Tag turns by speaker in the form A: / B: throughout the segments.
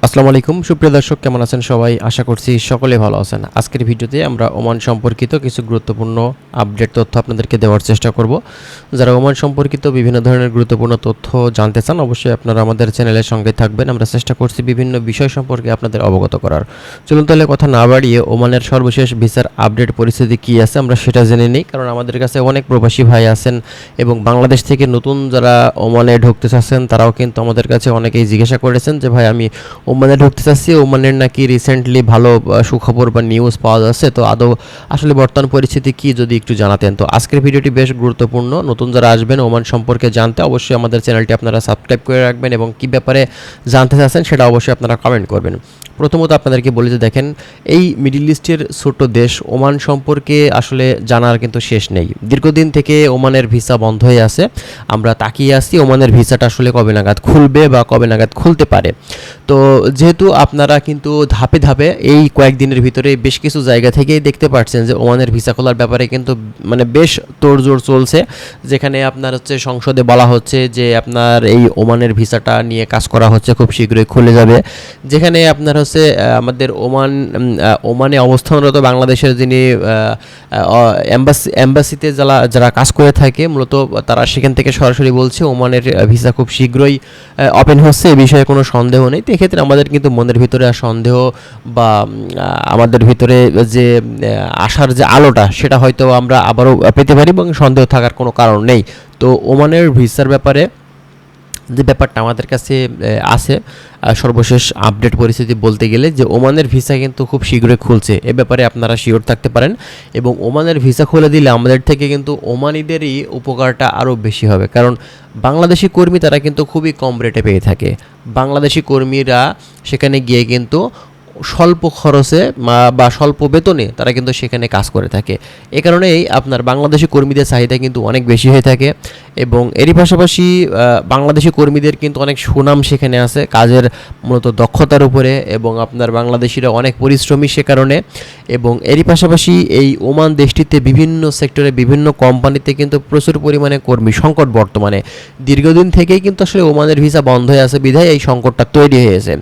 A: আসসালামু আলাইকুম সুপ্রিয় দর্শক, কেমন আছেন সবাই? আশা করছি সকলে ভালো আছেন। আজকের ভিডিওতে আমরা ওমান সম্পর্কিত কিছু গুরুত্বপূর্ণ আপডেট তথ্য আপনাদেরকে দেওয়ার চেষ্টা করব। যারা ওমান সম্পর্কিত বিভিন্ন ধরনের গুরুত্বপূর্ণ তথ্য জানতে চান, অবশ্যই আপনারা আমাদের চ্যানেলের সঙ্গে থাকবেন। আমরা চেষ্টা করছি বিভিন্ন বিষয় সম্পর্কে আপনাদের অবগত করার। চলুন তাহলে কথা না বাড়িয়ে ওমানের সর্বশেষ ভিসার আপডেট পরিস্থিতি কী আছে আমরা সেটা জেনে নিই। কারণ আমাদের কাছে অনেক প্রবাসী ভাই আছেন এবং বাংলাদেশ থেকে নতুন যারা ওমানে ঢুকতে চাচ্ছেন তারাও কিন্তু আমাদের কাছে অনেকেই জিজ্ঞাসা করেছেন যে ভাই আমি ওমানে ঢুকতে চাচ্ছি, ওমানের নাকি রিসেন্টলি ভালো সুখবর বা নিউজ পাওয়া যাচ্ছে, তো আদৌ আসলে বর্তমান পরিস্থিতি কি যদি একটু জানাতেন। তো আজকের ভিডিওটি বেশ গুরুত্বপূর্ণ। নতুন যারা আসবেন ওমান সম্পর্কে জানতে অবশ্যই আমাদের চ্যানেলটি আপনারা সাবস্ক্রাইব করে রাখবেন এবং কী ব্যাপারে জানতে চাচ্ছেন সেটা অবশ্যই আপনারা কমেন্ট করবেন। প্রথমত আপনাদেরকে বলি যে দেখেন, এই মিডল ইস্টের ছোট্ট দেশ ওমান সম্পর্কে আসলে জানার কিন্তু শেষ নেই। দীর্ঘদিন থেকে ওমানের ভিসা বন্ধ হয়ে আছে। আমরা তাকিয়ে আছি ওমানের ভিসাটা আসলে কবে নাগাদ খুলবে বা কবে নাগাদ খুলতে পারে। তো যেহেতু আপনারা কিন্তু ধাপে ধাপে এই কয়েকদিনের ভিতরে বেশ কিছু জায়গা থেকেই দেখতে পাচ্ছেন যে ওমানের ভিসা খোলার ব্যাপারে কিন্তু মানে বেশ তোড়জোড় চলছে, যেখানে আপনার হচ্ছে সংসদে বলা হচ্ছে যে আপনার এই ওমানের ভিসাটা নিয়ে কাজ করা হচ্ছে, খুব শীঘ্রই খুলে যাবে। যেখানে আপনার হচ্ছে আমাদের ওমানে অবস্থানরত বাংলাদেশের যিনি এম্বাসিতে যারা কাজ করে থাকে মূলত তারা সেখান থেকে সরাসরি বলছে ওমানের ভিসা খুব শীঘ্রই ওপেন হচ্ছে, এ বিষয়ে কোনো সন্দেহ নেই। তো এক্ষেত্রে আমাদের কিন্তু মনের ভিতরে সন্দেহ বা আমাদের ভিতরে যে আশার যে আলোটা সেটা হয়তো আমরা আবারও পেতে পারি এবং সন্দেহ থাকার কোনো কারণ নেই। তো ওমানের ভিসার ব্যাপারে যে ব্যাপারটা আমাদের কাছে আছে, সর্বশেষ আপডেট পরিস্থিতি বলতে গেলে যে ওমানের ভিসা কিন্তু খুব শীঘ্রই খুলছে, এ ব্যাপারে আপনারা শিওর থাকতে পারেন। এবং ওমানের ভিসা খুলে দিলে আমাদের থেকে কিন্তু ওমানিদেরই উপকারটা আরও বেশি হবে, কারণ বাংলাদেশি কর্মী তারা কিন্তু খুবই কম রেটে পেয়ে থাকে। বাংলাদেশি কর্মীরা সেখানে গিয়ে কিন্তু স্বল্প খরচে বা স্বল্প বেতনে তারা কিন্তু সেখানে কাজ করে থাকে। এ কারণেই আপনার বাংলাদেশি কর্মীদের চাহিদা কিন্তু অনেক বেশি হয়ে থাকে এবং এরই পাশাপাশি বাংলাদেশি কর্মীদের কিন্তু অনেক সুনাম সেখানে আছে কাজের মূলত দক্ষতার উপরে, এবং আপনার বাংলাদেশিরা অনেক পরিশ্রমী সে কারণে। এবং এরই পাশাপাশি এই ওমান দেশটিতে বিভিন্ন সেক্টরে বিভিন্ন কোম্পানিতে কিন্তু প্রচুর পরিমাণে কর্মী সংকট বর্তমানে দীর্ঘদিন থেকেই কিন্তু আসলে ওমানের ভিসা বন্ধ হয়ে আছে বিধায় এই সংকটটা তৈরি হয়েছে।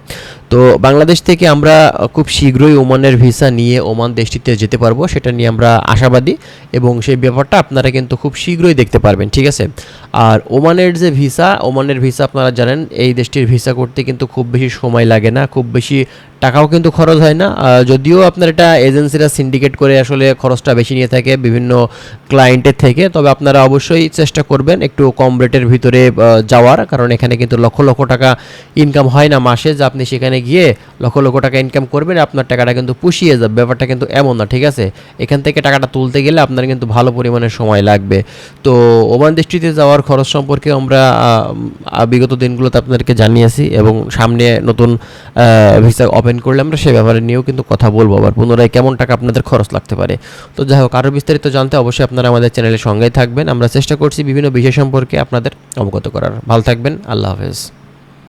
A: তো বাংলাদেশ থেকে আমরা খুব শীঘ্রই ওমানের ভিসা নিয়ে ওমান দেশটিতে যেতে পারবো, সেটা নিয়ে আমরা আশাবাদী এবং সেই ব্যাপারটা আপনারা কিন্তু খুব শীঘ্রই দেখতে পারবেন, ঠিক আছে। আর ওমানের ভিসা আপনারা জানেন এই দেশটির ভিসা করতে কিন্তু খুব বেশি সময় লাগে না, খুব বেশি টাকাও কিন্তু খরচ হয় না। যদিও আপনার এটা এজেন্সিরা সিন্ডিকেট করে আসলে খরচটা বেশি নিয়ে থাকে বিভিন্ন ক্লায়েন্টের থেকে, তবে আপনারা অবশ্যই চেষ্টা করবেন একটু কম রেটের ভিতরে যাওয়ার, কারণ এখানে কিন্তু লক্ষ লক্ষ টাকা ইনকাম হয় না মাসে যে আপনি সেখানে গিয়ে লক্ষ লক্ষ টাকা ইনকাম করবেন আপনার টাকাটা কিন্তু পুষিয়ে যাবে, ব্যাপারটা কিন্তু এমন না, ঠিক আছে। এখান থেকে টাকাটা তুলতে গেলে আপনার কিন্তু ভালো পরিমাণে সময় লাগবে। তো ওমান দেশটিতে যাওয়ার খরচ সম্পর্কে আমরা বিগত দিনগুলোতে আপনাদেরকে জানিয়েছি এবং সামনে নতুন ভিসা ওপেন করলে আমরা সে ব্যাপারে নিয়েও কিন্তু কথা বলবো, আবার পুনরায় কেমন টাকা আপনাদের খরচ লাগতে পারে। তো যাই হোক, আরও বিস্তারিত জানতে অবশ্যই আপনারা আমাদের চ্যানেলের সঙ্গেই থাকবেন। আমরা চেষ্টা করছি বিভিন্ন বিষয় সম্পর্কে আপনাদের অবগত করার। ভালো থাকবেন, আল্লাহ হাফেজ।